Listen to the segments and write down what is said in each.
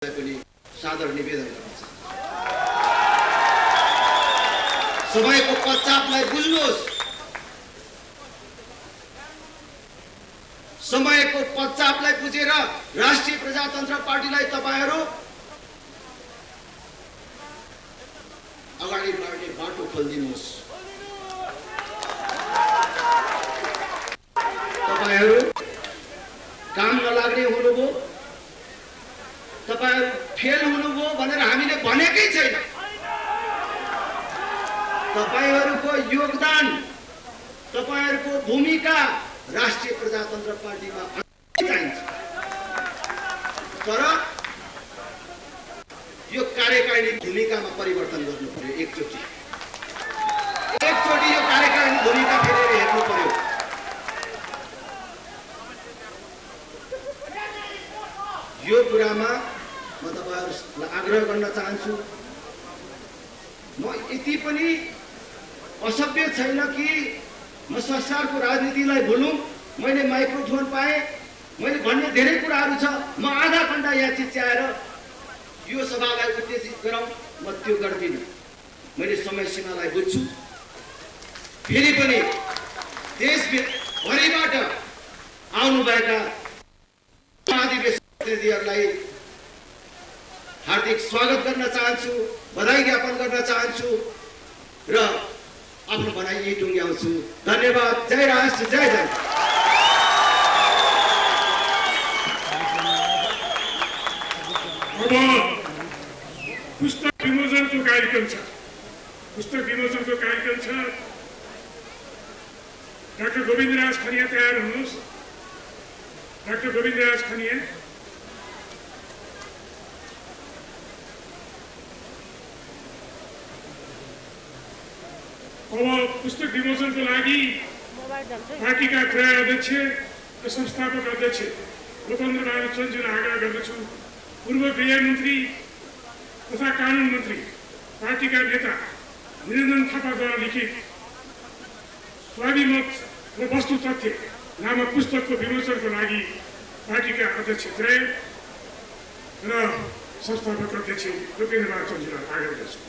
पनि सादर निवेदन गर्न चाहन्छु। समयको पश्चातलाई बुझ्नुहोस्, समयको पश्चातलाई बुझेर राष्ट्रिय प्रजातन्त्र पार्टीलाई तपाईहरू अगाडि बढ्ने बाटो खोलिदिनुहोस्। तपाईहरू काम नलाग्ने हुनुभयो, तपाईहरू फेल हुनुभयो भनेर हामीले भनेकै छैन। तपाईहरूको योगदान, तपाईहरूको भूमिका राष्ट्रिय प्रजातन्त्र पार्टीमा चाहिन्छ। तर यो कार्यकारिणी भूमिकामा परिवर्तन गर्नु पर्यो। एकचोटि यो कार्यकारिणी भूमिका फेरेर हेर्नु पर्यो। यो कुरामा म तपाईहरुलाई आग्रह गर्न चाहन्छु। म यति पनि असभ्य छैन कि म संसारको राजनीतिलाई भुलौं। मैले माइक्रोफोन पाएँ, मैले भन्ने धेरै कुराहरू छ। म आधा घण्टा यहाँ चिच्याएर यो सभालाई उत्तेजित गराउँ, म त्यो गर्दिनँ। मैले समय सीमालाई बुझ्छु। फेरि पनि देशभरिबाट आउनुभएका महाधिवेशन प्रतिनिधिहरूलाई हार्दिक स्वागत गर्न चाहन्छु, बधाई ज्ञापन गर्न चाहन्छु र आफ्नो भनाइ यही टुङ्ग्याउँछु। धन्यवाद। जय राष्ट्र, जय जय। अब पुस्तक विमोचनको कार्यक्रम छ। पुस्तक विमोचनको कार्यक्रम छ। डाक्टर गोविन्दराज खनिया तयार हुनुहोस्। डाक्टर गोविन्दराज खनिया। अब पुस्तक विमोचनको लागि पार्टीका क्रय अध्यक्ष र संस्थापक अध्यक्ष लोकन्द्र बहादुर चन्दज्यूलाई आग्रह गर्दछु। पूर्व गृहमन्त्री तथा कानुन मन्त्री पार्टीका नेता निरञ्जन थापाद्वारा लिखित स्वाभिमत र वस्तु तथ्य नामक पुस्तकको विमोचनको लागि पार्टीका अध्यक्ष क्रय र संस्थापक अध्यक्ष लोकेन्द्र बहादुर चन्दज्यूलाई आग्रह गर्दछु।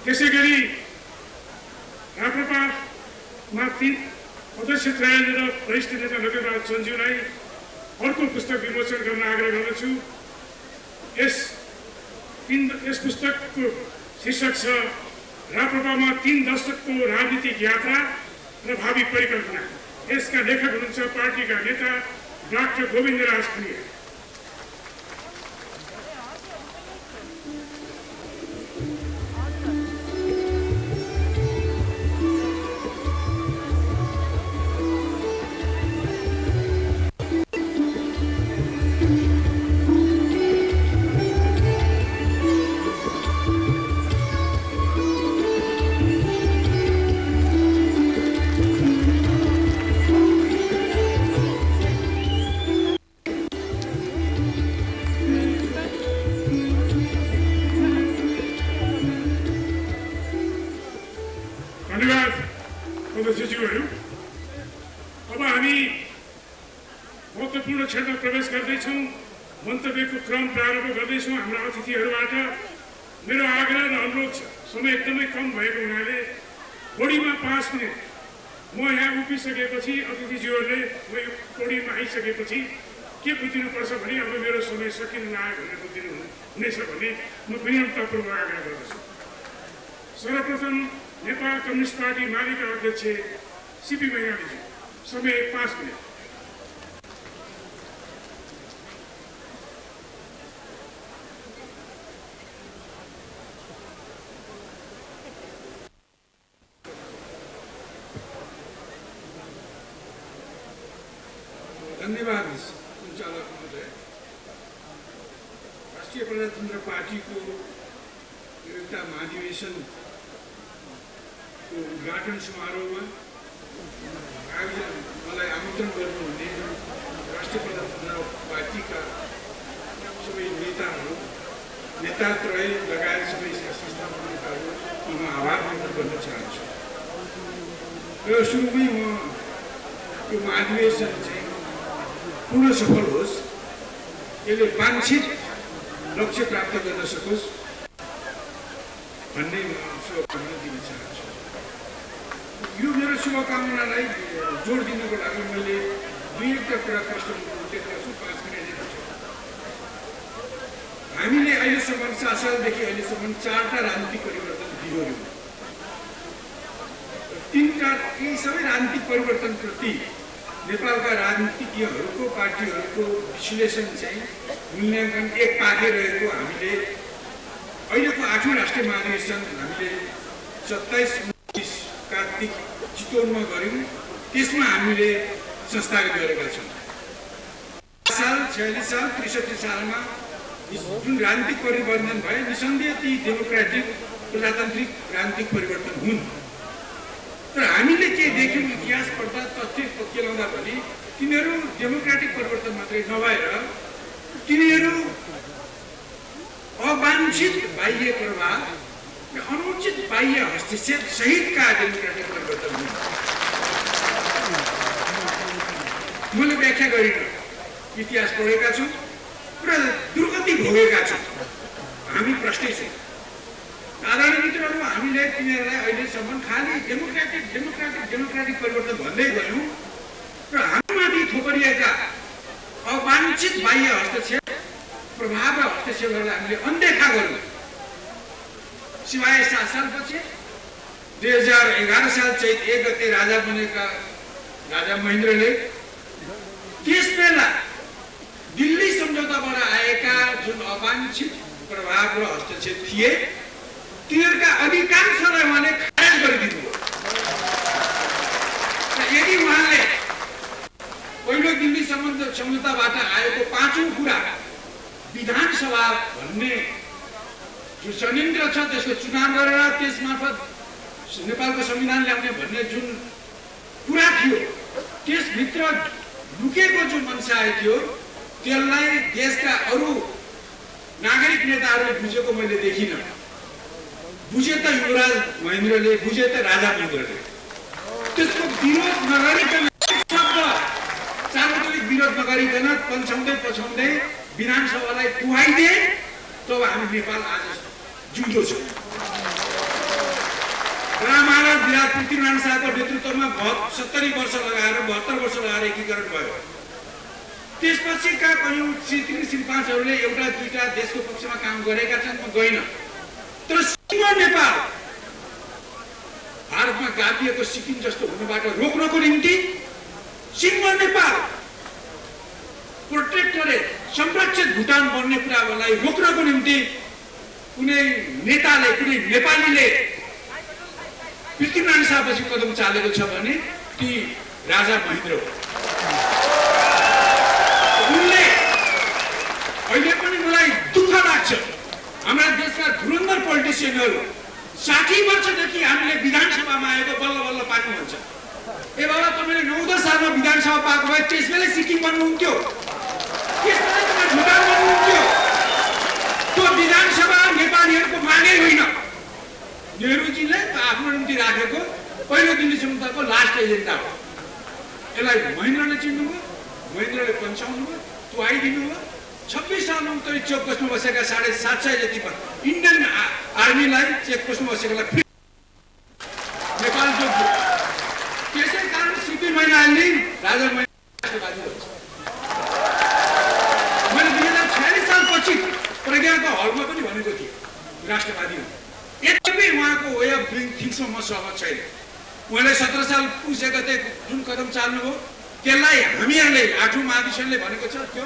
त्यसैगरी राप्रपामा 3 अध्यक्ष त्रयाले र वरिष्ठ नेता लोकेन्द्र बहादुर चन्दज्यूलाई अर्को पुस्तक विमोचन गर्न आग्रह गर्दछु। यस पुस्तकको शीर्षक छ राप्रपामा 3 दशकको राजनीतिक यात्रा र भावी परिकल्पना। यसका लेखक हुनुहुन्छ पार्टीका नेता डाक्टर गोविन्दराज खनिया। धन्यवाद अध्यक्षज्यूहरू। अब हामी महत्त्वपूर्ण क्षेत्रमा प्रवेश गर्दैछौँ। मन्तव्यको क्रम प्रारम्भ गर्दैछौँ। हाम्रा अतिथिहरूबाट मेरो आग्रह र अनुरोध छ, समय एकदमै कम भएको हुनाले बढीमा 5 मिनट म यहाँ उभिसकेपछि अतिथिज्यूहरूले म यो पौडीमा आइसकेपछि के बुझिनुपर्छ भने अब मेरो समय सकिन लाग्यो भनेर बुझिनु हुनेछ भने म विनम्रतापूर्वक आग्रह गर्दछु। सर्वप्रथम नेपाल कम्युनिस्ट पार्टी मालेका अध्यक्ष सीपी मैनालीजी। समय 5 मिनट। धन्यवाद सञ्चालक महोदय। राष्ट्रिय प्रजातन्त्र पार्टीको एउटा महाधिवेशनको उद्घाटन समारोहमा मलाई आमन्त्रण गर्नुहुने राष्ट्रिय प्रजातन्त्र पार्टीका सबै नेतात्रय लगायत सबै संस्थापकहरू म आभार व्यक्त गर्न चाहन्छु। र सुरुमै म यो महाधिवेशन चाहिँ पूर्ण सफल होस्, यसले वाञ्छित लक्ष्य प्राप्त गर्न सकोस् भन्ने म शुभकामना दिन चाहन्छु। यो मेरो शुभकामनालाई जोड दिनको लागि मैले दुईवटा कुरा प्रश्न उठेका छु। 5 मिनट छ। हामीले अहिलेसम्म 7 सालदेखि अहिलेसम्म 4टा राजनीतिक परिवर्तन बिहोर्यौँ। यी सबै राजनीतिक परिवर्तनप्रति नेपालका राजनीतिज्ञहरूको पार्टीहरूको विश्लेषण चाहिँ मूल्याङ्कन एक पाखे रहेको हामीले अहिलेको 8औं राष्ट्रिय महाधिवेशन हामीले 27-29 कार्तिक चितवनमा गऱ्यौँ। त्यसमा हामीले संस्थागत गरेका छौँ। 46 साल 63 सालमा जुन राजनीतिक परिवर्तन भए निसन्देह ती डेमोक्रेटिक प्रजातान्त्रिक राजनीतिक परिवर्तन हुन्। तर हामीले के देख्यौँ इतिहास पढ्दा तथ्य केलाउँदा पनि तिनीहरू डेमोक्रेटिक परिवर्तन मात्रै नभएर तिनीहरू अवाञ्छित बाह्य प्रभाव र अनुचित बाह्य हस्तक्षेप सहितका डेमोक्रेटिक परिवर्तन हुन्। मैले व्याख्या गरिनँ, इतिहास पढेका छौँ र दुर्गति भोगेका छौँ। हामी प्रष्टै छौँ। आदरणीय मित्रहरू, हामीले तिनीहरूलाई अहिलेसम्म खालि डेमोक्रेटिक परिवर्तन भन्दै गयौँ र हामीमाथि थोपरिएका अवाञ्छित बाह्य हस्तक्षेप प्रभाव र हस्तक्षेपहरूलाई हामीले अनदेखा गऱ्यौँ। सिवाय 7 सालपछि 2011 साल चैत 1 गते राजा बनेका राजा महेन्द्रले त्यसबेला दिल्ली सम्झौताबाट आएका जुन अवाञ्छित प्रभाव र हस्तक्षेप थिए तिनीहरूका अधिकांशलाई उहाँले खारेज गरिदिनु हो। यदि उहाँले पहिलो दिल्ली सम्झौताबाट आएको 5औं कुरा विधानसभा भन्ने जो संयन्त्र छ त्यसको चुनाव गरेर त्यसमार्फत नेपालको संविधान ल्याउने भन्ने जुन कुरा थियो त्यसभित्र लुकेको जो मनसाय थियो त्यसलाई देशका अरू नागरिक नेताहरूले बुझेको मैले देखिनँ। बुझे त युवराज महेन्द्रले, बुझे त राजा महेन्द्रले। त्यसको विरोध नगरिकन सार्वजनिक विरोध नगरिकन पछाउँदै विधानसभालाई पुहाइदिए तब हामी नेपाल आज जिउँदो छौँ। रामाराव विराट पृथ्वीनारायण शाहको नेतृत्वमा 70 वर्ष लगाएर 72 वर्ष लगाएर एकीकरण भयो। त्यसपछिका कयौं श्री 3 श्री 5हरूले एउटा दुईटा देशको पक्षमा काम गरेका छन्, म गइन। तर सिङ्गो नेपाल भारतमा गाभिएको सिक्किम जस्तो हुनबाट रोक्नको निम्ति सिङ्गो नेपाल प्रोटेक्टरेट संरक्षित भुटान बन्ने कुरालाई रोक्नको निम्ति कुनै नेताले कुनै नेपालीले पृथ्वीनारायण शाहपछि कदम चालेको छ भने ती राजा महेन्द्र हो। उनले अहिले पनि मलाई दुःख लाग्छ हाम्रा देशका धुरन्धर पोलिटिसियनहरू 60 वर्षदेखि हामीले विधानसभामा आएको बल्ल बल्ल पाक्नु भन्छ। ए बाबा तपाईले 9-10 सालमा विधानसभा पाएको भए त्यसबेला सिक्किम बन्नुहुन्थ्यो, त्यसबेला तपाईँ भुटान बन्नुहुन्थ्यो। त्यो विधानसभा नेपालीहरूको मागै होइन, नेहरूजीले आफ्नो निम्ति राखेको पहिलो दिल्ली सम्झौताको लास्ट एजेन्डा हो। यसलाई महेन्द्रले चिन्नुभयो, महेन्द्रले पन्छाउनु भयो, तुहाइदिनु भयो। 26 सालमा उतरी चेकपोस्टमा बसेका 750 जति इन्डियन आर्मीलाई चेकपोस्टमा बसेकालाई नेपाल जोग्यो। त्यसै कारण सीपी मैनालीले राजा राष्ट्रवादी हुन्छ। मैले 2046 सालपछि प्रज्ञाको हलमा पनि भनेको थिएँ राष्ट्रवादी हो। यद्यपि उहाँको वे अफ डुइङ थिङ्समा म सहमत छैन। उहाँले 17 साल पुसे गते जुन कदम चाल्नुभयो त्यसलाई हामीहरूले 8औं महाधिवेशनले भनेको छ त्यो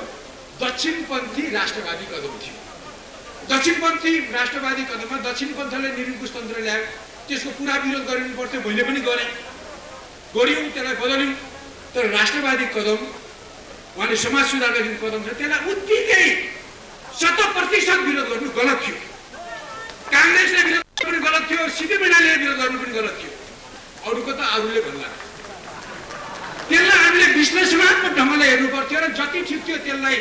दक्षिणपन्थी राष्ट्रवादी कदम थियो। दक्षिणपन्थी राष्ट्रवादी कदममा दक्षिणपन्थले निरङ्कुश तन्त्र ल्यायो, त्यसको पुरा विरोध गरिनु पर्थ्यो, मैले पनि गरेँ, गऱ्यौँ, त्यसलाई बदल्यौँ। तर राष्ट्रवादी कदम उहाँले समाज सुधारका जुन कदम छ त्यसलाई उत्तिकै 100% विरोध गर्नु गलत थियो। काङ्ग्रेसले विरोध गर्नु पनि गलत थियो, सिद्धिविनायकले विरोध गर्नु पनि गलत थियो। अरूको त अरूले भन्ला। त्यसलाई हामीले विश्लेषणात्मक ढङ्गले हेर्नु पर्थ्यो र जति ठिक थियो त्यसलाई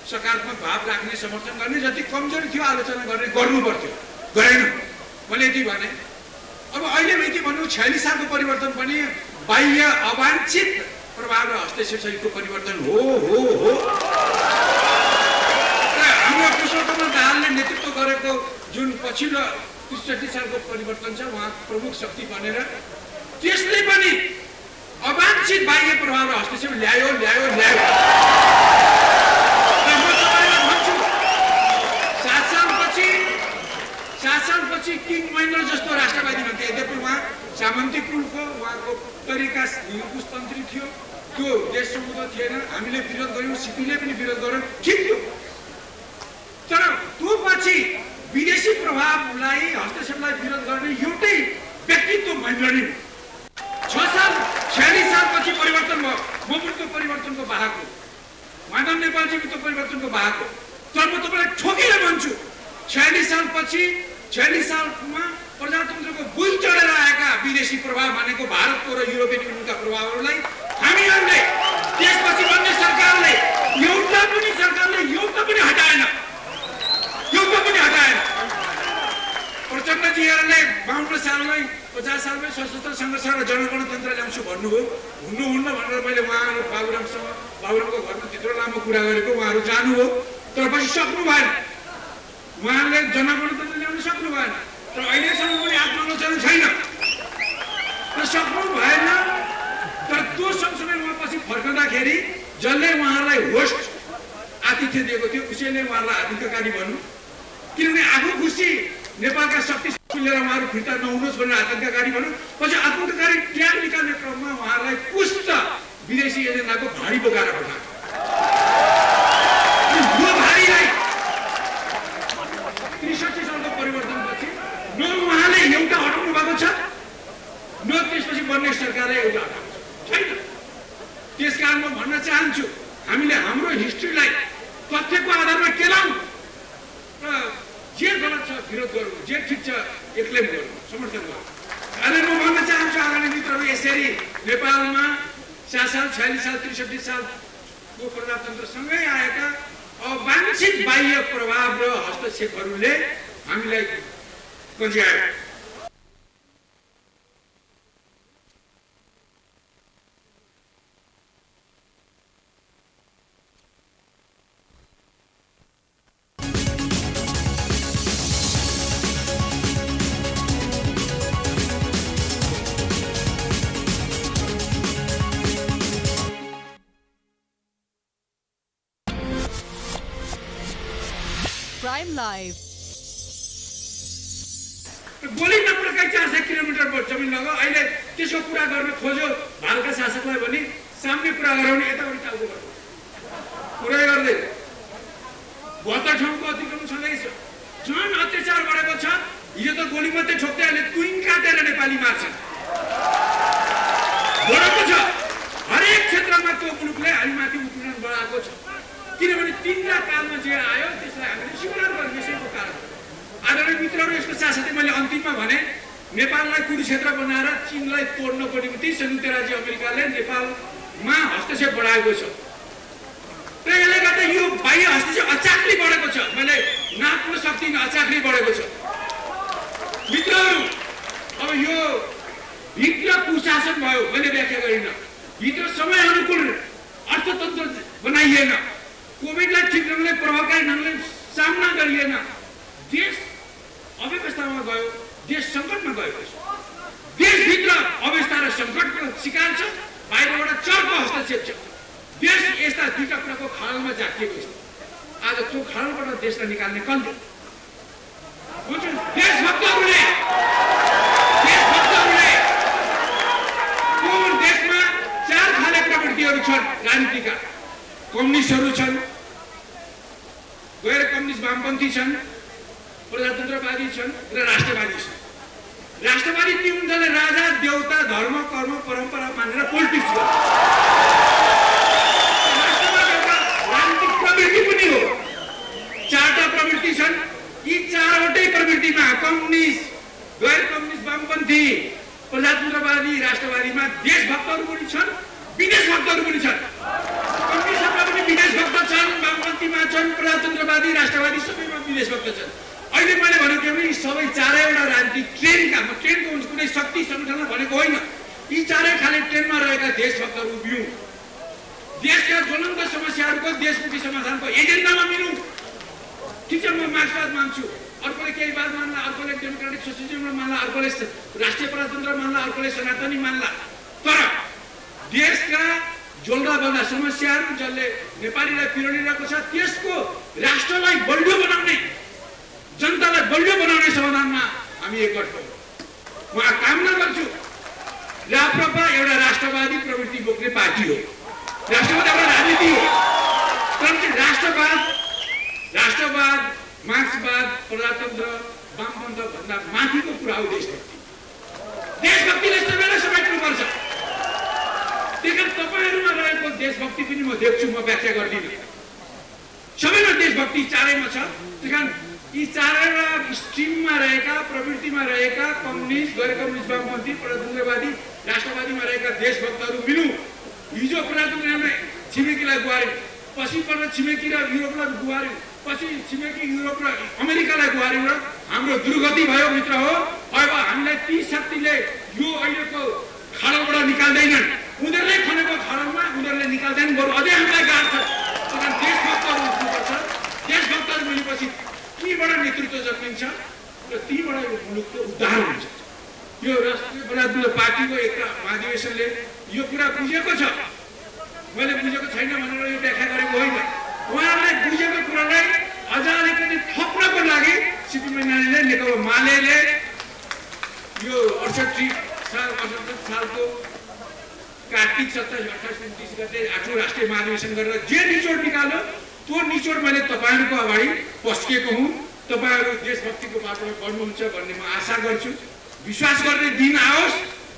सकारात्मक भाव राख्ने, समर्थन गर्ने, जति कमजोरी थियो आलोचना गर्ने गर्नु पर्थ्यो, गरेन। मैले यति भने। अब अहिले यति भन्नु 46 सालको परिवर्तन पनि बाह्य अवाञ्छित प्रभाव र हस्तक्षेप सहितको परिवर्तन हो। हाम्रो पुष्पकमल दाहालले नेतृत्व गरेको जुन पछिल्लो 63 सालको परिवर्तन छ उहाँ प्रमुख शक्ति बनेर त्यसले पनि अवाञ्छित बाह्य प्रभाव र हस्तक्षेप ल्यायो। सात सालपछि किङ महेन्द्र जस्तो राष्ट्रवादी भन्थे। यद्यपि उहाँ सामन्तिक रूपको उहाँको तरिका निरङ्कुशतन्त्री थियो, त्यो देश समूह थिएन। हामीले विरोध गऱ्यौँ, सिपीले पनि विरोध गर्यो, ठिक थियो। तर त्यो पछि विदेशी प्रभावलाई, हस्तक्षेपलाई विरोध गर्ने एउटै व्यक्तित्व महेन्द्र नै। 46 सालपछि परिवर्तन भयो। म पनि त्यो परिवर्तनको बाहक हो, माधव नेपालजी पनि त्यो परिवर्तनको बाहक हो। तर म तपाईँलाई ठोकेर भन्छु 46 सालमा प्रजातन्त्रको बुल चढेर आएका विदेशी प्रभाव भनेको भारतको र युरोपियन युनियनका प्रभावहरूलाई हामीहरूले त्यसपछि बन्ने सरकारले एउटा पनि हटाएन। प्रचण्डजीहरूले 52 सालमै 50 सालमै सशस्त्र सङ्घर्ष र जनगणतन्त्र ल्याउँछु भन्नुभयो। हुन्न भनेर मैले उहाँहरू बाबुरामको घरमा त्यत्रो लामो कुरा गरेको, उहाँहरू जानुभयो। तर पछि सक्नु भएन, उहाँले जनगणतन्त्र ल्याउन सक्नु भएन। तर अहिलेसम्म पनि आत्मालोचना छैन र सक्नु भएन। तर त्यो सँगसँगै उहाँ पछि फर्कँदाखेरि जसले उहाँलाई होस्ट आतिथ्य दिएको थियो उसैले उहाँलाई आतङ्ककारी भन्नु। किनभने आफू खुसी नेपालका शक्ति लिएर उहाँहरू फिर्ता नहुनुहोस् भनेर आतङ्ककारी भन्नु। पछि आतङ्ककारी ट्याग निकाल्ने क्रममा उहाँहरूलाई पुष्ट विदेशी एजेन्डाको भारी बोकाएर पठायो। यो भारीलाई 63 सालको परिवर्तनपछि न उहाँले एउटा हटाउनु भएको छ, न त्यसपछि बन्ने सरकारले एउटा हटाएको छैन। त्यसकारण म भन्न चाहन्छु हामीले हाम्रो हिस्ट्रीलाई तथ्यको आधारमा केलाउँ र जे गलत छ विरोध गरौँ, जे ठिक छ एक्लेम गरौँ, समर्थन गरौँ। अनि म भन्न चाहन्छु आगामी मित्रहरू, यसरी नेपालमा 60 साल, 46 साल, 63 सालको प्रजातन्त्रसँगै आएका अवाञ्छित बाह्य प्रभाव र हस्तक्षेपहरूले हामीलाई कन्ज्यायो। Prime Live. गोली नपड्काइ 400 किलोमिटर जमिन लगाऊ। अहिले त्यसको कुरा गर्न खोज्यो भारतका शासकलाई भने सामने कुरा गराउने यताउति टाउको गर्नु पुरै गर्दैन। 72 ठाउँको अतिक्रमण छँदैछ, झन् अत्याचार बढेको छ। हिजो त गोली मात्रै ठोक्दै अहिले तुइन काटेर नेपाली मार्छन् बढेको छ। हरेक क्षेत्रमा त्यो मुलुकले हामीमाथि उत्पीडन बढाएको छ। किनभने 3 कालमा जे आयो त्यसलाई हामीले स्वीकार गर्ने यसैको कारण। आदरणीय मित्रहरू, यसको साथसाथै मैले अन्तिममा भने नेपाललाई कुरुक्षेत्र बनाएर चीनलाई तोड्नको निम्ति संयुक्त राज्य अमेरिकाले नेपालमा हस्तक्षेप बढाएको छ। र यसले गर्दा यो बाह्य हस्तक्षेप अचाक्ली बढेको छ। मैले नाप्न सक्दिनँ, अचाक्ली बढेको छ। मित्रहरू, अब यो भित्र कुशासन भयो, मैले व्याख्या गरिनँ। भित्र समय अनुकूल अर्थतन्त्र बनाइएन, कोभिडलाई ठिक ढङ्गले प्रभावकारी ढङ्गले सामना गरिएन, देश अव्यवस्थामा गयो, देश सङ्कटमा गएको छ। देशभित्र अवस्था र सङ्कटको शिकार छ, बाहिरबाट चर्को हस्तक्षेप छ। देश यस्ता दुईटा कुराको खाडलमा झाँकिएको छ। आज त्यो खाडलबाट देशलाई निकाल्ने कसले? देशभक्तहरूले कम्युनिस्टहरू छन्, गैर कम्युनिस्ट वामपन्थी छन्, प्रजातन्त्रवादी छन् र राष्ट्रवादी छन्। राष्ट्रवादी ती हुन् जसले राजा देवता धर्म कर्म परम्परा मानेर पोलिटिक्स गर्छ। राष्ट्रवाद एउटा राजनीतिक प्रवृत्ति पनि हो। चारवटा प्रवृत्ति छन्। यी चारवटै प्रवृत्तिमा कम्युनिस्ट, गैर कम्युनिस्ट, वामपन्थी, प्रजातन्त्रवादी, राष्ट्रवादीमा देशभक्तहरू पनि छन्, विदेश भक्तहरू पनि छन्। कम्युनिस्टमा पनि विदेश भक्त छन्, वामपन्थीमा छन्, प्रजातन्त्रवादी, राष्ट्रवादी सबैमा विदेश भक्त छन्। अहिले मैले भनेको के भने सबै चारैवटा राजनीतिक ट्रेनका, म ट्रेनको कुनै शक्ति सङ्गठनलाई भनेको होइन, यी चारै खाले ट्रेनमा रहेका देशभक्तहरू उभियौँ। देशका ज्वलन्त समस्याहरूको देशमुखी समाधानको एजेन्डामा मिलौँ। ठिक छ, म मार्क्सवाद मान्छु, अर्कोले केही बात मान्ला, अर्कोले डेमोक्रेटिक सोसियलिजम मान्ला, अर्कोले राष्ट्रिय प्रजातन्त्र मान्ला, अर्कोले सनातनी मान्ला। तर देशका ज्वलन्त समस्याहरू जसले नेपालीलाई पिरोडिरहेको छ त्यसको राष्ट्रलाई बलियो बनाउने, जनतालाई बलियो बनाउने समाधानमा हामी एकजुट छौँ। म कामना गर्छु राप्रपा एउटा राष्ट्रवादी प्रवृत्ति बोक्ने पार्टी हो। राष्ट्रवाद एउटा राजनीति हो, तर राष्ट्रवाद, मार्क्सवाद, प्रजातन्त्र, वामपन्थ भन्दा माथिको कुरा हो देशभक्ति। देशभक्तिले सबैलाई समेट्नुपर्छ। त्यही कारण तपाईँहरूमा रहेको देशभक्ति पनि म देख्छु, म व्याख्या गर्दिनँ। सबैमा देशभक्ति चारैमा छ। त्यही कारण यी चारैवटा स्ट्रिममा रहेका, प्रवृत्तिमा रहेका कम्युनिस्ट, गैर कम्युनिस्ट, वामपन्थी, प्रजातन्त्रवादी, राष्ट्रवादीमा रहेका देशभक्तहरू मिलौँ। हिजो प्रजातन्त्रले छिमेकीलाई गुहार्यो, पछि पल्ट छिमेकी र युरोपलाई गुहार्यो, पछि छिमेकी युरोप र अमेरिकालाई गुहार्यो र हाम्रो दुर्गति भयो मित्र हो। अब हामीलाई ती शक्तिले यो अहिलेको खाडलबाट निकाल्दैनन्। उनीहरूले खनेको खाडलमा उनीहरूले निकाल्दैनन्, बरु अझै हामीलाई गाह्रो छ। त्यही देशभक्तहरू उठ्नुपर्छ। देशभक्तहरू मिलेपछि तीबाट नेतृत्व जन्मिन्छ र तीबाट यो मुलुकको उद्धार हुन्छ। यो राष्ट्रिय प्रजातन्त्र पार्टीको एकता महाधिवेशनले यो कुरा बुझेको छ। मैले बुझेको छैन भनेर यो व्याख्या गरेको होइन। उहाँहरूले बुझेको कुरालाई अझ अलिकति थप्नको लागि सिपी मैनालीले, नेकपा मालेले यो 68 सालको कार्तिक 27, 28, 29 गते 8औं राष्ट्रिय महाधिवेशन गरेर जे निचोड निकाल्यो त्यो निचोड मैले तपाईँहरूको अगाडि पस्केको हुँ। तपाईँहरू देशभक्तिको बाटोमा बढ्नुहुन्छ भन्ने म आशा गर्छु। विश्वास गर्ने दिन आओस्,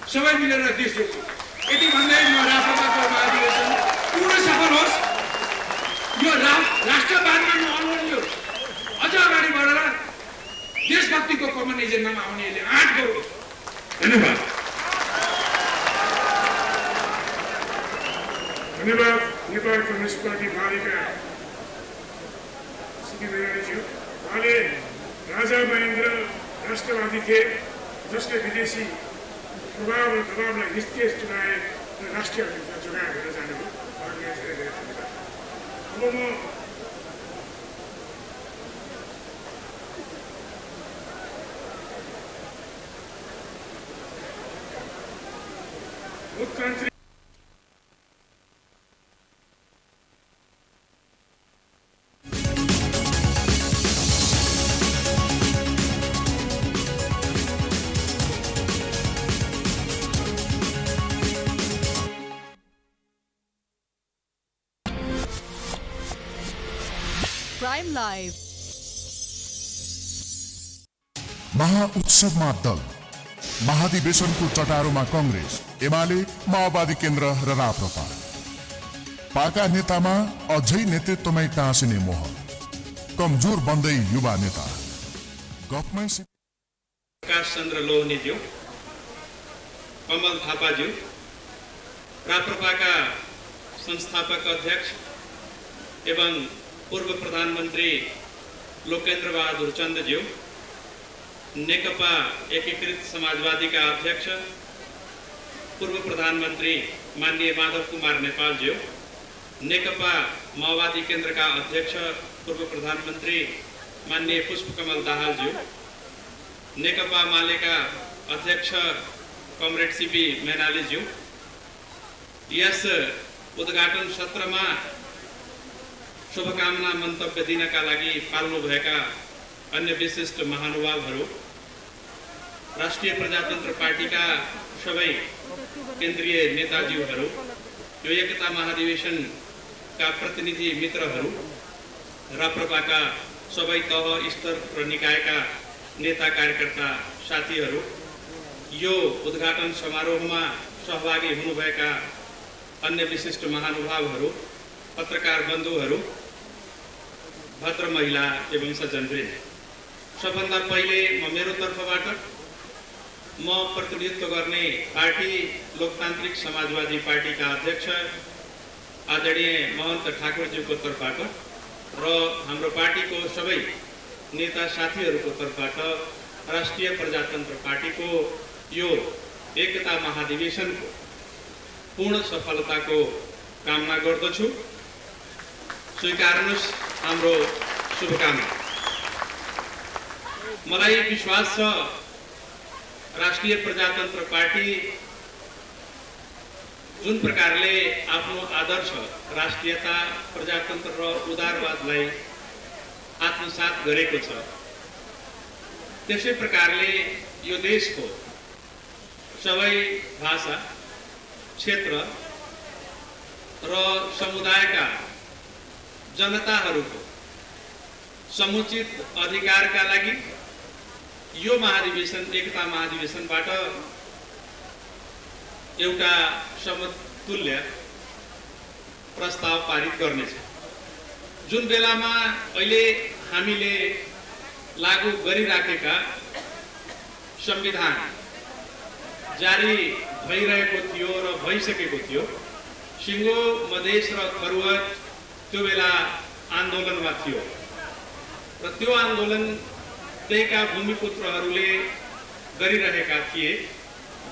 सबै मिलेर देश जोड्छौँ। यति भन्दै म राष्ट्रवादको महाधिवेशन पूर्ण सफल होस्। यो राष्ट्रवादमा नअल्झियो, अझ अगाडि बढेर देशभक्तिको कमन एजेन्डामा आउने यसले आँट गरौँ। धन्यवाद। धन्यवाद। नेपाल कम्युनिस्ट पार्टी मालेका सिपी मैनालीज्यू। उहाँले राजा महेन्द्र राष्ट्रवादी थिए, जसले विदेशी प्रभाव र दबावलाई निस्तेज चुनाए र राष्ट्रिय अभियानमा जोगाएर लिएर जानुभयो। उहाँलाई धेरै धेरै धन्यवाद। अब म लोकतान्त्रिक प्राइम लाइव महाउत्सवमा दल महाधिवेशनको चटारोमा कांग्रेस, एमाले, माओवादी केन्द्र र राप्रपा। पाका नेतामा अझै नेतृत्वमै टाँसिने मोह, कमजोर बन्दै युवा नेता। गफमै प्रकाश चन्द्र लोहनीज्यू, कमल थापाज्यू, राप्रपाका संस्थापक अध्यक्ष एवं पूर्व प्रधानमन्त्री लोकेन्द्र बहादुर चन्दज्यू, नेकपा एकीकृत समाजवादीका अध्यक्ष पूर्व प्रधानमन्त्री माननीय माधव कुमार नेपालज्यू, नेकपा माओवादी केन्द्रका अध्यक्ष पूर्व प्रधानमन्त्री माननीय पुष्पकमल दाहालज्यू, नेकपा मालेका अध्यक्ष कमरेड सिपी मैनालीज्यू, यस उद्घाटन सत्रमा शुभकामना मन्तव्य दिनका लागि पाल्नु भएका अन्य विशिष्ट महानुभावहरू, राष्ट्रिय प्रजातन्त्र पार्टीका सबै केन्द्रीय नेताज्यूहरू, यो एकता महाधिवेशन का प्रतिनिधि मित्रहरू, राप्रपाका सबै तह स्तर र निकायका नेता कार्यकर्ता साथीहरू, यो उद्घाटन समारोहमा सहभागी हुनुभएका अन्य विशिष्ट महानुभावहरू, पत्रकार बन्धुहरू, भद्र महिला एवं सज्जनवृन्द, सबभन्दा पहिले मेरो तर्फबाट म प्रतिनिधित्व गर्ने पार्टी लोकतान्त्रिक समाजवादी पार्टीका अध्यक्ष आदरणीय महन्त ठाकुरज्यूको तर्फबाट र हाम्रो पार्टीको सबै नेता साथीहरूको तर्फबाट राष्ट्रिय प्रजातन्त्र पार्टीको यो एकता महाधिवेशनको पूर्ण सफलताको कामना गर्दछु। स्वीकार्नुहोस् हाम्रो शुभकामना। मलाई विश्वास छ राष्ट्रिय प्रजातन्त्र पार्टी जुन प्रकारले आफ्नो आदर्श राष्ट्रियता, प्रजातन्त्र र उदारवादलाई आत्मसात गरेको छ, त्यसै प्रकारले यो देशको सबै भाषा, क्षेत्र र समुदायका जनताहरूको समुचित अधिकारका लागि यो महाधिवेशन, एकता महाधिवेशनबाट एउटा समतुल्य प्रस्ताव पारित गर्नेछ। जुन बेलामा अहिले हामीले लागू गरिराखेका संविधान जारी भइरहेको थियो र भइसकेको थियो, सिङ्गो, मधेस र थरुवा त्यो बेला आन्दोलनमा थियो र त्यो आन्दोलन त्यहीका भूमिपुत्रहरूले गरिरहेका थिए,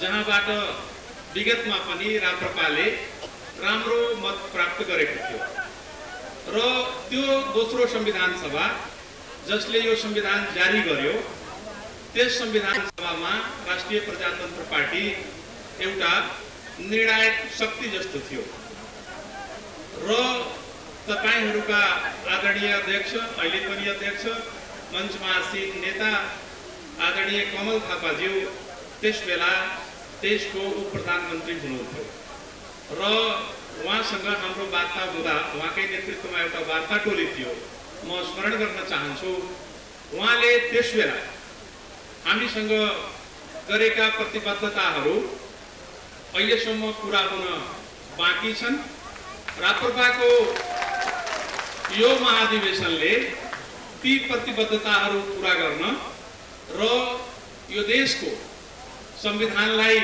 जहाँबाट विगतमा पनि राप्रपाले राम्रो मत प्राप्त गरेको थियो र त्यो दोस्रो संविधान सभा जसले यो संविधान जारी गर्यो, त्यस संविधान सभामा राष्ट्रिय प्रजातन्त्र पार्टी एउटा निर्णायक शक्ति जस्तो थियो र तपाईहरूका आदरणीय अध्यक्ष, अहिले पनि अध्यक्ष, मञ्चमा आसीन नेता आदरणीय कमल थापाज्यू त्यस बेला देशको उप प्रधानमन्त्री हुनुहुन्थ्यो र उहाँसँग हाम्रो वार्ता हुँदा उहाँकै नेतृत्वमा एउटा वार्ता टोली थियो। म स्मरण गर्न चाहन्छु, उहाँले त्यस बेला हामीसँग गरेका प्रतिबद्धताहरू अहिलेसम्म पुरा हुन बाँकी छन्। राप्रपाको यो महाधिवेशनले ती प्रतिबद्धताहरू पुरा गर्न र यो देशको संविधानलाई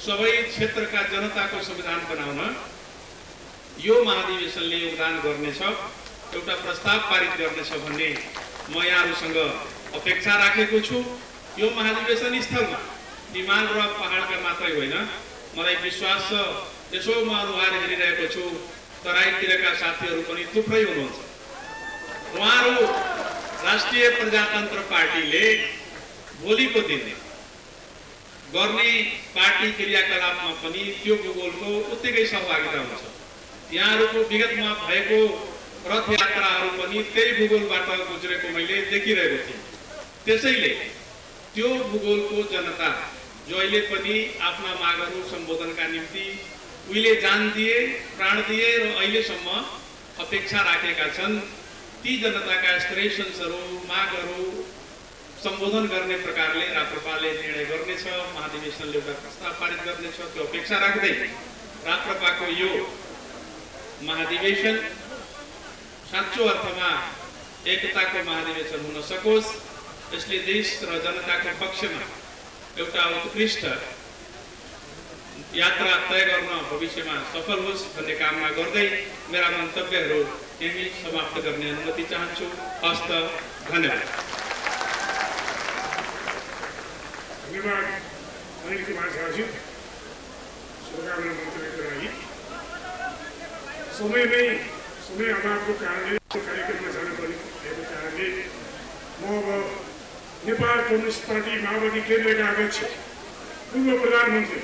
सबै क्षेत्रका जनताको संविधान बनाउन यो महाधिवेशनले योगदान गर्नेछ, एउटा प्रस्ताव पारित गर्नेछ भन्ने म यहाँहरूसँग अपेक्षा राखेको छु। यो महाधिवेशन स्थलमा हिमाल र पहाडका मात्रै होइन, मलाई विश्वास छ, यसो म अनुहार हेरिरहेको छु, तराईतिरका साथीहरू पनि थुप्रै हुनुहुन्छ। उहाँहरू राष्ट्रिय प्रजातन्त्र पार्टीले भोलिको दिन गर्ने पार्टी क्रियाकलापमा पनि त्यो भूगोलको उत्तिकै सहभागिता हुन्छ। यहाँहरूको विगतमा भएको रथयात्राहरू पनि त्यही भूगोलबाट गुज्रेको मैले देखिरहेको थिएँ। त्यसैले त्यो भूगोलको जनता जो अहिले पनि आफ्ना मागहरू सम्बोधनका निम्ति उहिले जान दिए, प्राण दिए र अहिलेसम्म अपेक्षा राखेका छन्, ती जनताका एस्पिरेसन्सहरू, मागहरू सम्बोधन गर्ने प्रकारले राप्रपाले निर्णय गर्नेछ, महाधिवेशनले एउटा प्रस्ताव पारित गर्नेछ। त्यो अपेक्षा राख्दै राप्रपाको यो महाधिवेशन साँचो अर्थमा एकताको महाधिवेशन हुन सकोस्, यसले देश र जनताको पक्षमा एउटा उत्कृष्ट यात्रा तय गर्न भविष्यमा सफल होस् भन्ने कामना गर्दै मेरा मन्तव्यहरू यही समाप्त गर्ने अनुमति चाहन्छु। हस्त, धन्यवाद। धन्यवाद अनिल कुमार झाजी, शुभकामना मन्तव्यको लागि। समय अभावको कारणले कार्यक्रममा जान भएको कारणले म अब नेपाल कम्युनिस्ट पार्टी माओवादी केन्द्रका अध्यक्ष पूर्व प्रधानमन्त्री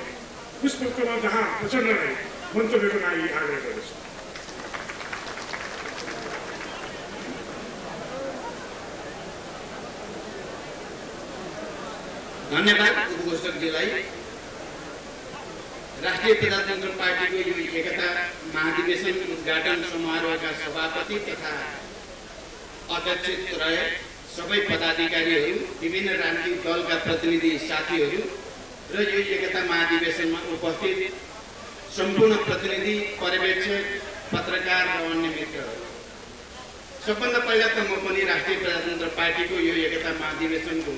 पुष्पकमल दाहाल प्रचण्डलाई मन्तव्यको लागि आग्रह गर्दछु। धन्यवाद उद्घोषकजीलाई। राष्ट्रिय प्रजातन्त्र पार्टीको यो एकता महाधिवेशन उद्घाटन समारोहका सभापति तथा अध्यक्ष रहे सबै पदाधिकारीहरू, विभिन्न राजनीतिक दलका प्रतिनिधि साथीहरू र यो एकता महाधिवेशनमा उपस्थित सम्पूर्ण प्रतिनिधि, पर्यवेक्षक, पत्रकार र अन्य मित्रहरू, सबभन्दा पहिला त म पनि राष्ट्रिय प्रजातन्त्र पार्टीको यो एकता महाधिवेशनको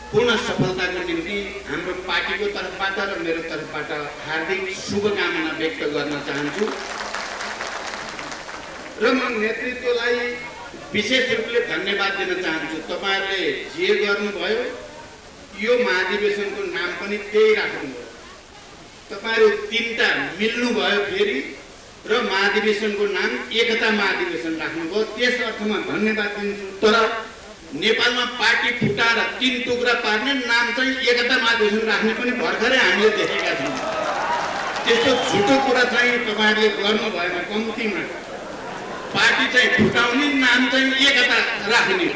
पूर्ण सफलताको निम्ति हाम्रो पार्टीको तर्फबाट र मेरो तर्फबाट हार्दिक शुभकामना व्यक्त गर्न चाहन्छु र म नेतृत्वलाई विशेष रूपले धन्यवाद दिन चाहन्छु। तपाईहरुले जे गर्नुभयो यो महाधिवेशनको नाम पनि त्यही राख्नुभयो। तपाईहरु तीनटा मिल्नु भयो फेरि र महाधिवेशनको नाम एकता महाधिवेशन राख्नुभयो। त्यस अर्थमा धन्यवाद दिन्छु। तर नेपालमा पार्टी फुटाएर तीन टुक्रा पार्ने नाम चाहिँ एकता महाधिवेशन राख्ने पनि भर्खरै हामीले देखेका छौँ। त्यस्तो झुटो कुरा चाहिँ तपाईहरुले गर्नु भएन। कम्तीमा पार्टी चाहिँ फुटाउने, नाम चाहिँ एकता राख्ने,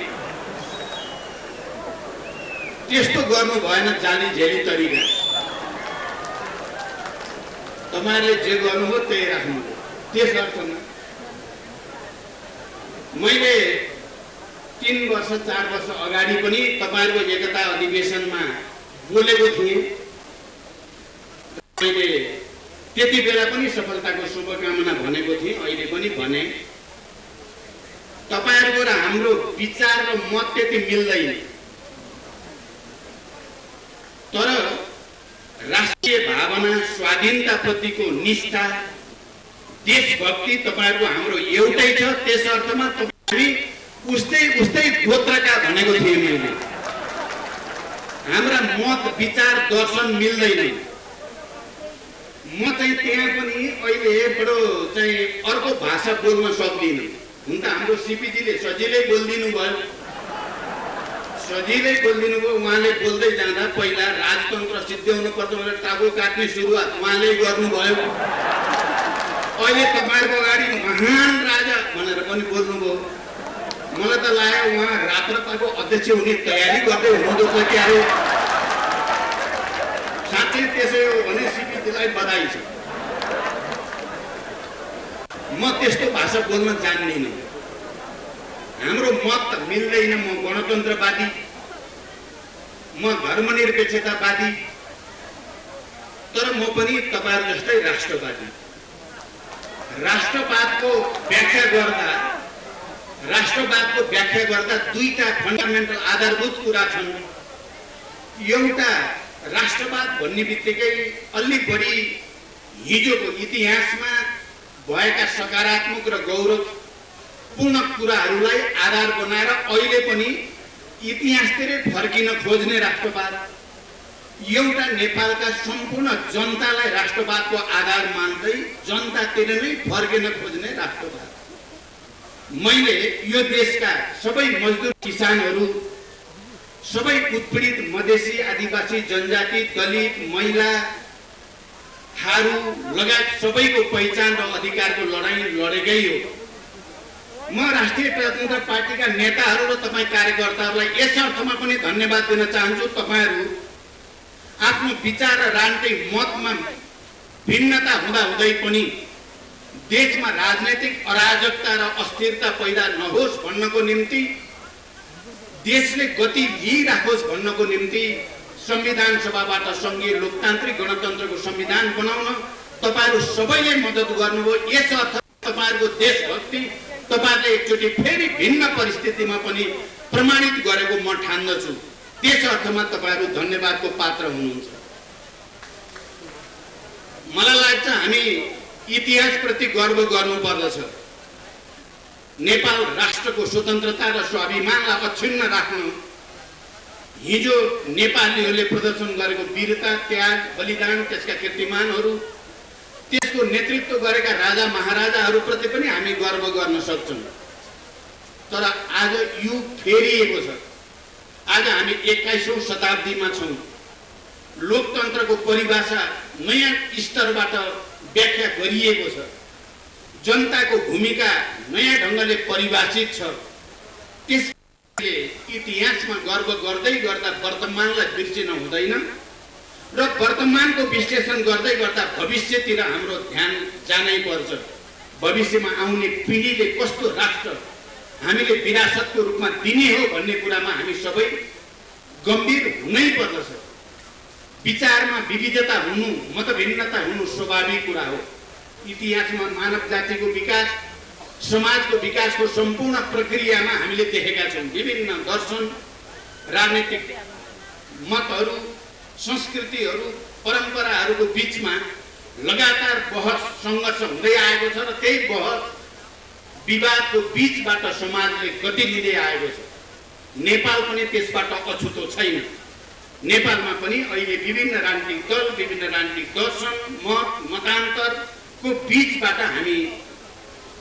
त्यस्तो गर्नु भएन जाली झेली तरिका। तपाईहरुले जे गर्नुभयो त्यही राख्नुभयो। त्यस अर्थमा मैले 3 वर्ष 4 वर्ष अगाडि पनि तपाईहरुको एकता अधिवेशनमा बोलेको थिएँ। मैले त्यति बेला पनि सफलताको शुभकामना भनेको थिएँ, अहिले पनि भने। तपाईहरुको र हाम्रो विचार र मत त्यति मिल्दैन, तर राष्ट्रिय भावना, स्वाधीनता प्रतिको निष्ठा, देशभक्ति तपाईहरुको हाम्रो एउटै छ। त्यस अर्थमा हामी उस्तै गोत्रका भनेको थिएँ मैले। हाम्रा मत, विचार, दर्शन मिल्दैन। म चाहिँ त्यहाँ पनि अहिले बडो चाहिँ अर्को भाषा बोल्न सक्दिनँ। हुन त हाम्रो सीपीजीले सजिलै बोल्दिनु भयो। उहाँले बोल्दै जाँदा पहिला राजतन्त्र सिद्ध्याउनु पर्छ भनेर टागो काट्ने सुरुवात उहाँले गर्नुभयो। अहिले तपाईहरुको अगाडि महान राजा भनेर पनि बोल्नुभयो। मलाई त लाग्यो उहाँ राप्रपाको अध्यक्ष हुने तयारी गर्दै हुनुहुँदो छ क्या हो। साँच्चै त्यसै हो भने सीपीजीलाई बधाई छ। म त्यस्तो भाषा बोल्न जान्दिनँ। हाम्रो मत मिल्दैन। म गणतन्त्रवादी, म धर्मनिरपेक्षतावादी, तर म पनि तपाईहरु जस्तै राष्ट्रवादी। राष्ट्रवादको व्याख्या गर्दा दुईटा फन्डामेन्टल आधारभूत कुरा छन्। एउटा, राष्ट्रवाद भन्ने बित्तिकै अलि बढी हिजोको इतिहासमा भएका सकारात्मक र गौरवपूर्ण कुराहरूलाई आधार बनाएर अहिले पनि इतिहासतिरै फर्किन खोज्ने राष्ट्रवाद। एउटा, नेपालका सम्पूर्ण जनतालाई राष्ट्रवादको आधार मान्दै जनतातिर नै फर्किन खोज्ने राष्ट्रवाद। मैले यो देशका सबै मजदुर, किसानहरू, सबै उत्पीडित मधेसी, आदिवासी, जनजाति, दलित, महिला, थारू लगायत सबैको पहिचान र अधिकारको लडाईँ लडेकै हो। म राष्ट्रिय प्रजातन्त्र पार्टीका नेताहरू र तपाईँ कार्यकर्ताहरूलाई यस अर्थमा पनि धन्यवाद दिन चाहन्छु। तपाईहरू आफ्नो विचार र राजनीतिक मतमा भिन्नता हुँदाहुँदै पनि देशमा राजनैतिक अराजकता र अस्थिरता पैदा नहोस् भन्नको निम्ति, देशले गति लिइराखोस् भन्नको निम्ति संविधान सभाबाट संघीय लोकतान्त्रिक गणतन्त्रको संविधान बनाउन तपाईहरू सबैले मद्दत गर्नुभयो। यस अर्थ तपाईहरूको देशभक्ति तपाईहरूले एकचोटि फेरि भिन्न परिस्थितिमा पनि प्रमाणित गरेको म ठान्दछु। त्यस अर्थमा तपाईहरू धन्यवादको पात्र हुनुहुन्छ। मलाई लाग्छ हामी इतिहासप्रति गर्व गर्नुपर्दछ। नेपाल राष्ट्रको स्वतन्त्रता र स्वाभिमानलाई अक्षुण्ण राख्न हिजो नेपालीहरूले प्रदर्शन गरेको वीरता, त्याग, बलिदान, त्यसका कीर्तिमानहरू, त्यसको नेतृत्व गरेका राजा महाराजाहरूप्रति पनि हामी गर्व गर्न सक्छौँ। तर आज युग फेरिएको छ। आज हामी 21औं शताब्दीमा छौँ। लोकतन्त्रको परिभाषा नयाँ स्तरबाट व्याख्या गरिएको छ। जनताको भूमिका नयाँ ढङ्गले परिभाषित छ। त्यसले इतिहासमा गर्व गर्दै गर्दा वर्तमानलाई बिर्सिन हुँदैन र वर्तमानको विश्लेषण गर्दै गर्दा भविष्यतिर हाम्रो ध्यान जानै पर्छ। भविष्यमा आउने पिढीले कस्तो राष्ट्र हामीले विरासतको रूपमा दिने हो भन्ने कुरामा हामी सबै गम्भीर हुनै पर्दछ। विचारमा विविधता हुनु, मतभिन्नता हुनु स्वाभाविक कुरा हो। इतिहासमा मानव जातिको विकास, समाजको विकासको सम्पूर्ण प्रक्रियामा हामीले देखेका छौँ। विभिन्न दर्शन, राजनीतिक मतहरू, संस्कृतिहरू, परम्पराहरूको बीचमा लगातार बहस सङ्घर्ष हुँदै आएको छ र त्यही बहस विवादको बीचबाट समाजले गति लिँदै आएको छ। नेपाल पनि त्यसबाट अछुतो छैन। नेपालमा पनि अहिले विभिन्न राजनीतिक दल, विभिन्न राजनीतिक दर्शन, मत, मतान्तरको बीचबाट हामी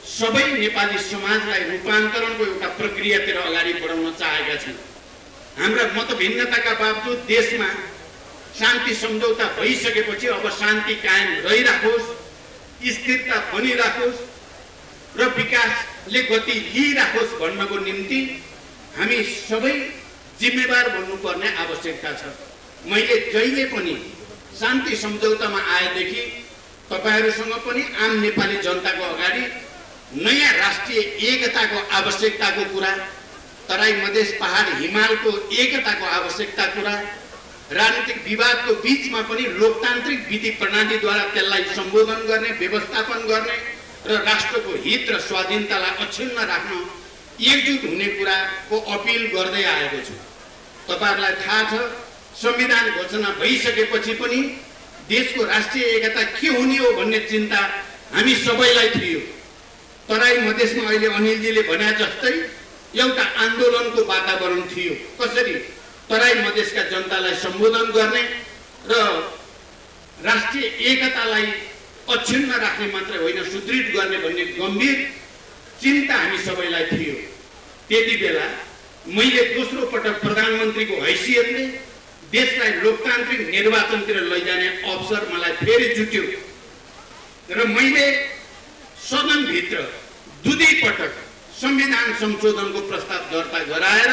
सबै नेपाली समाजलाई रूपान्तरणको एउटा प्रक्रियातिर अगाडि बढाउन चाहेका छौँ। हाम्रा मतभिन्नताका बावजुद देशमा शान्ति सम्झौता भइसकेपछि अब शान्ति कायम रहिराखोस्, स्थिरता बनिराखोस् र विकासले गति लिइराखोस् भन्नको निम्ति हामी सबै जिम्मेवार बन्नुपर्ने आवश्यकता छ। मैले जहिले पनि शान्ति सम्झौतामा आएदेखि तपाईहरुसँग पनि आम नेपाली जनताको अगाडि नयाँ राष्ट्रिय एकताको आवश्यकताको कुरा, तराई मधेस पहाड हिमालको एकताको आवश्यकता कुरा, राजनीतिक विवादको बीचमा पनि लोकतान्त्रिक विधि प्रणालीद्वारा त्यसलाई सम्बोधन गर्ने, व्यवस्थापन गर्ने र राष्ट्रको हित र स्वाधीनतालाई अक्षुण्ण राख्न एकजुट हुने कुराको अपिल गर्दै आएको छु। तपाईहरुलाई थाहा छ, संविधान घोषणा भइसकेपछि पनि देशको राष्ट्रिय एकता के हुने हो भन्ने चिन्ता हामी सबैलाई थियो। तराई मधेसमा अहिले अनिलजीले भने जस्तै एउटा आन्दोलनको वातावरण थियो। कसरी तराई मधेसका जनतालाई सम्बोधन गर्ने र राष्ट्रिय एकतालाई अक्षुण्ण राख्ने मात्र होइन, सुदृढ गर्ने भन्ने गम्भीर चिन्ता हामी सबैलाई थियो। त्यति बेला मैले दोस्रो पटक प्रधानमन्त्रीको हैसियतले देशलाई लोकतान्त्रिक निर्वाचनतिर लैजाने अवसर मलाई फेरि जुट्यो र मैले सदनभित्र दुई पटक संविधान संशोधनको प्रस्ताव दर्ता गराएर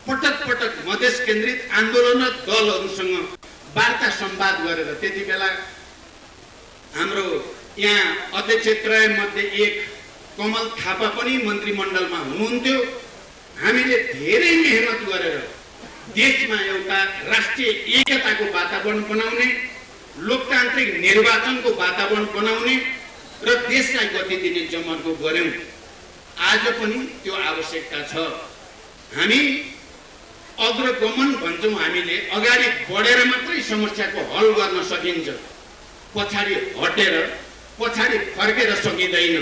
पटक पटक मधेस केन्द्रित आन्दोलनरत दलहरूसँग वार्ता संवाद गरेर, त्यति बेला हाम्रो यहाँ अध्यक्षत्रय मध्ये एक कमल थापा पनि मन्त्रीमण्डलमा हुनुहुन्थ्यो। हामीले धेरै मेहनत गरेर देशमा एउटा राष्ट्रिय एकताको वातावरण बनाउने, लोकतान्त्रिक निर्वाचनको वातावरण बनाउने र देशलाई गति दिने जमर्को गर्यौं। आज पनि त्यो आवश्यकता छ। हामी अग्रगमन भन्छौँ, हामीले अगाडि बढेर मात्रै समस्याको हल गर्न सकिन्छ, पछाडि हटेर पछाडि फर्केर सकिँदैन।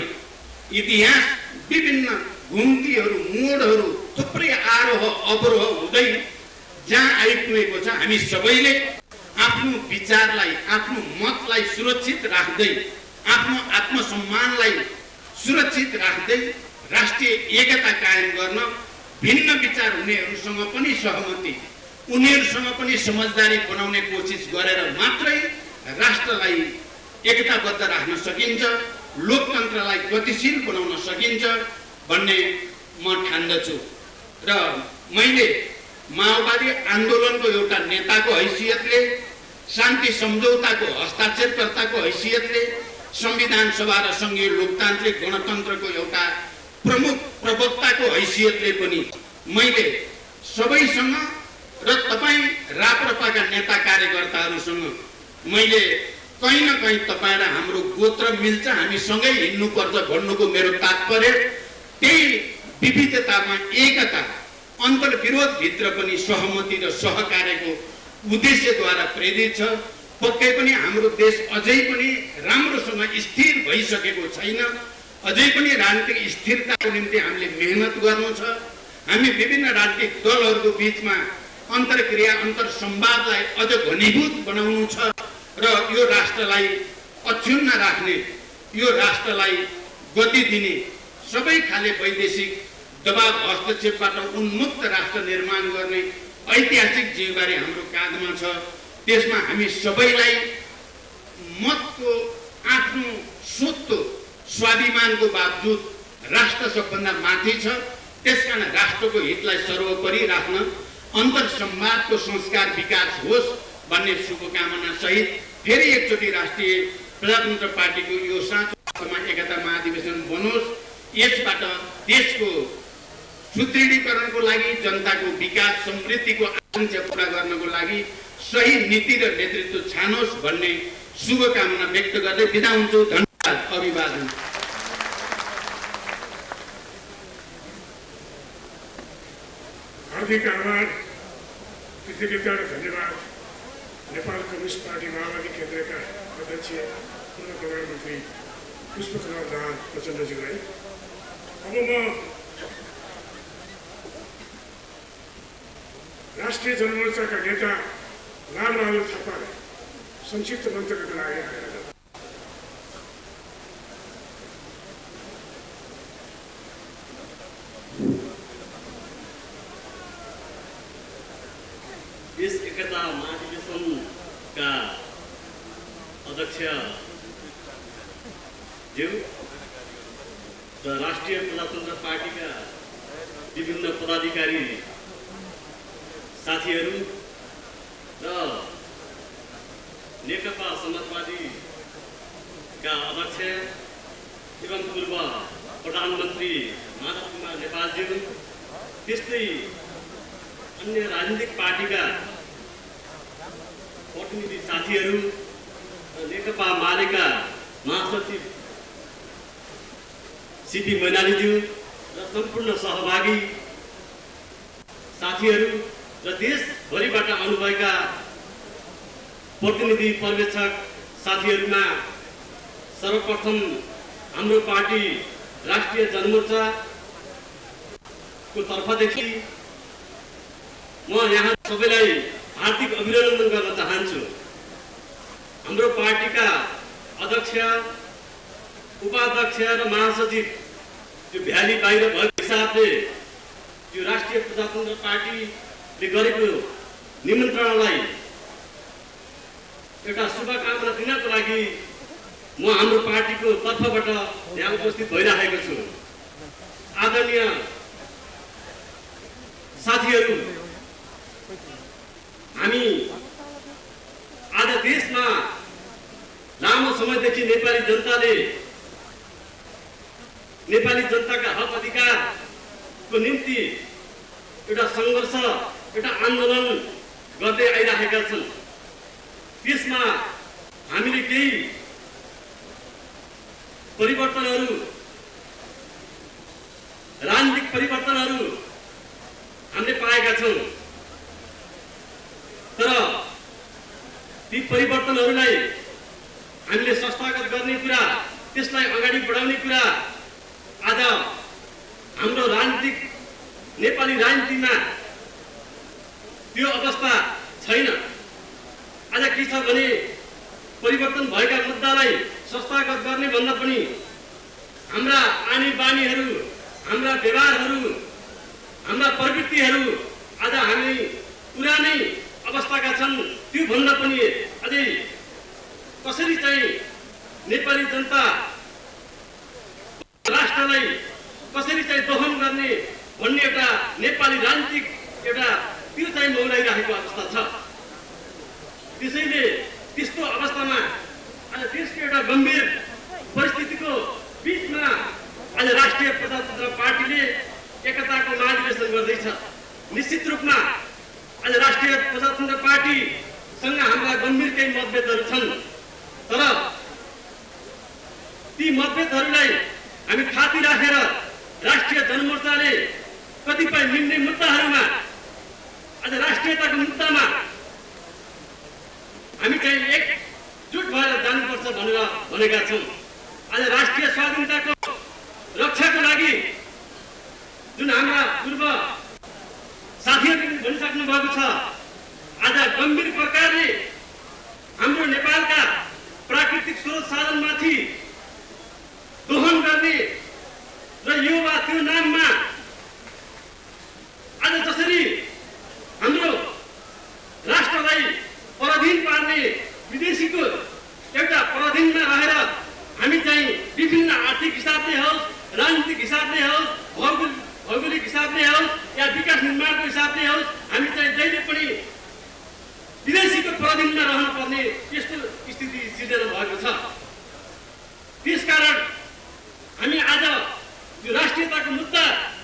इतिहास विभिन्न घुम्तीहरू, मोडहरू, थुप्रै आरोह अवरोह हुँदै जहाँ आइपुगेको छ, हामी सबैले आफ्नो विचारलाई, आफ्नो मतलाई सुरक्षित राख्दै, आफ्नो आत्मसम्मानलाई सुरक्षित राख्दै राष्ट्रिय एकता कायम गर्न भिन्न विचार हुनेहरूसँग पनि सहमति, उनीहरूसँग पनि समझदारी बनाउने कोसिस गरेर मात्रै राष्ट्रलाई एकताबद्ध राख्न सकिन्छ, लोकतन्त्रलाई गतिशील बनाउन सकिन्छ भन्ने म ठान्दछु। र मैले माओवादी आन्दोलनको एउटा नेताको हैसियतले, शान्ति सम्झौताको हस्ताक्षरकर्ताको हैसियतले, संविधान सभा र संघीय लोकतान्त्रिक गणतन्त्रको एउटा प्रमुख प्रवक्ताको हैसियतले पनि मैले सबैसँग र तपाईँ राप्रपाका नेता कार्यकर्ताहरूसँग मैले कहीँ न कहीँ तपाईँ र हाम्रो गोत्र मिल्छ, हामी सँगै हिँड्नुपर्छ भन्नुको मेरो तात्पर्य त्यही विविधतामा एकता, अन्तर्विरोध भित्र पनि सहमति र सहकार्यको उद्देश्यद्वारा प्रेरित छ। पक्कै पनि हाम्रो देश अझै पनि राम्रोसँग स्थिर भइसकेको छैन। अझै पनि राजनीतिक स्थिरताको निम्ति हामीले मेहनत गर्नु छ। हामी विभिन्न राजनीतिक दलहरूको बीचमा अन्तर्क्रिया, अन्तर्संवादलाई अझ घनीभूत बनाउनु छ र यो राष्ट्रलाई अक्षुण्ण राख्ने, यो राष्ट्रलाई गति दिने, सबै खाले वैदेशिक दबाव हस्तक्षेपबाट उन्मुक्त राष्ट्र निर्माण गर्ने ऐतिहासिक जिम्मेवारी हाम्रो काँधमा छ। त्यसमा हामी सबैलाई मतको, आफ्नो स्वतः स्वाभिमानको बावजुद राष्ट्र सबभन्दा माथि छ। त्यसकारण राष्ट्रको हितलाई सर्वोपरि राख्न अन्तर्संवादको संस्कार विकास होस् भन्ने शुभकामना सहित फेरि एकचोटि राष्ट्रिय प्रजातन्त्र पार्टीको यो साँचो अर्थमा एकता महाधिवेशन बनोस्। यसबाट देशको सुदृढीकरणको लागि, जनताको विकास समृद्धिको आकांक्षा पूरा गर्नको लागि सही नीति र नेतृत्व छानोस् भन्ने शुभकामना व्यक्त गर्दै बिदा हुन्छु। धन्यवाद। अभिवादन। हार्दिक आभार, कृतज्ञता र धन्यवाद नेपाल कम्युनिस्ट पार्टी माओवादी केन्द्रका अध्यक्ष पूर्व प्रधानमन्त्री पुष्पकमल दाहाल प्रचण्डज्यूलाई। अब म राष्ट्रिय जनमोर्चाका नेता लालबहादुर थापालाई संक्षिप्त मन्तव्यको लागि आग्रह गर्छु। यस एकता महाधिवेशनका अध्यक्ष ज्यू र राष्ट्रिय प्रजातन्त्र पार्टीका विभिन्न पदाधिकारी साथीहरू र नेकपा समाजवादीका अध्यक्ष एवं पूर्व प्रधानमन्त्री माधव कुमार नेपालज्यू, त्यस्तै अन्य राजनीतिक पार्टीका प्रतिनिधि साथीहरू, नेकपा मालेका महासचिव सीपी मैनालीज्यू र सम्पूर्ण सहभागी साथीहरू र देशभरिबाट आउनुभएका प्रतिनिधि पर्यवेक्षक साथीहरूमा सर्वप्रथम हाम्रो पार्टी राष्ट्रिय जनमोर्चाको तर्फदेखि म यहाँ सबैलाई हार्दिक अभिनन्दन गर्न चाहन्छु। हाम्रो पार्टीका अध्यक्ष, उपाध्यक्ष र महासचिव त्यो भ्याली बाहिर भएको हिसाबले त्यो राष्ट्रिय प्रजातन्त्र पार्टीले गरेको निमन्त्रणालाई एउटा शुभकामना दिनको लागि म हाम्रो पार्टीको तर्फबाट यहाँ उपस्थित भइरहेको छु। आदरणीय साथीहरू, हामी आज देशमा लामो समयदेखि नेपाली जनताका हक अधिकारको निम्ति एउटा सङ्घर्ष, एउटा आन्दोलन गर्दै आइरहेका छन्। त्यसमा हामीले केही परिवर्तनहरू, राजनीतिक परिवर्तनहरू हामीले पाएका छौँ। तर ती परिवर्तनहरूलाई हामीले संस्थागत गर्ने कुरा, त्यसलाई अगाडि बढाउने कुरा आज हाम्रो नेपाली राजनीतिमा त्यो अवस्था छैन। आज के छ भने परिवर्तन भएका मुद्दालाई संस्थागत गर्ने भन्दा पनि हाम्रा आनी बानीहरू, हाम्रा व्यवहारहरू, हाम्रा प्रवृत्तिहरू आज हामी पुरानै अवस्थाका छन्। त्यो भन्दा पनि अझै कसरी चाहिँ नेपाली जनता राष्ट्रलाई कसरी चाहिँ दोहन गर्ने भन्ने एउटा नेपाली राजनीतिक एउटा त्यो चाहिँ मौलाइरहेको अवस्था छ। त्यसैले त्यस्तो अवस्थामा आज देशको एउटा गम्भीर परिस्थितिको बिचमा आज राष्ट्रिय प्रजातन्त्र पार्टीले एकताको महाधिवेशन गर्दैछ। निश्चित रूपमा आज राष्ट्रिय प्रजातन्त्र पार्टीसँग हाम्रा गम्भीर केही मतभेदहरू छन्, तर ती मतभेदहरूलाई हामी थाती राखेर राष्ट्रिय जनमोर्चाले कतिपय निर्णय मुद्दाहरूमा आज राष्ट्रियताको मुद्दामा हामी चाहिँ एकजुट भएर जानुपर्छ भनेर भनेका छौँ। आज राष्ट्रिय स्वाधीनताको रक्षाको लागि जुन हाम्रा पूर्व साथीहरूले भनिसक्नु भएको छ, आज गम्भीर प्रकारले हाम्रो नेपालका प्राकृतिक स्रोत साधनमाथि दोहन गर्ने र यो वा त्यो नाममा आज जसरी हाम्रो राष्ट्रलाई पराधीन पार्ने विदेशीको एउटा पराधीनमा रहेर हामी चाहिँ विभिन्न आर्थिक हिसाबले होस्, राजनीतिक हिसाबले होस्, भौगोलिक हिसाबले होस् या विकास निर्माणको हिसाबले होस्, हामी चाहिँ जहिले पनि विदेशीको पराधीन रहनुपर्ने यस्तो स्थिति सिर्जना भएको छ।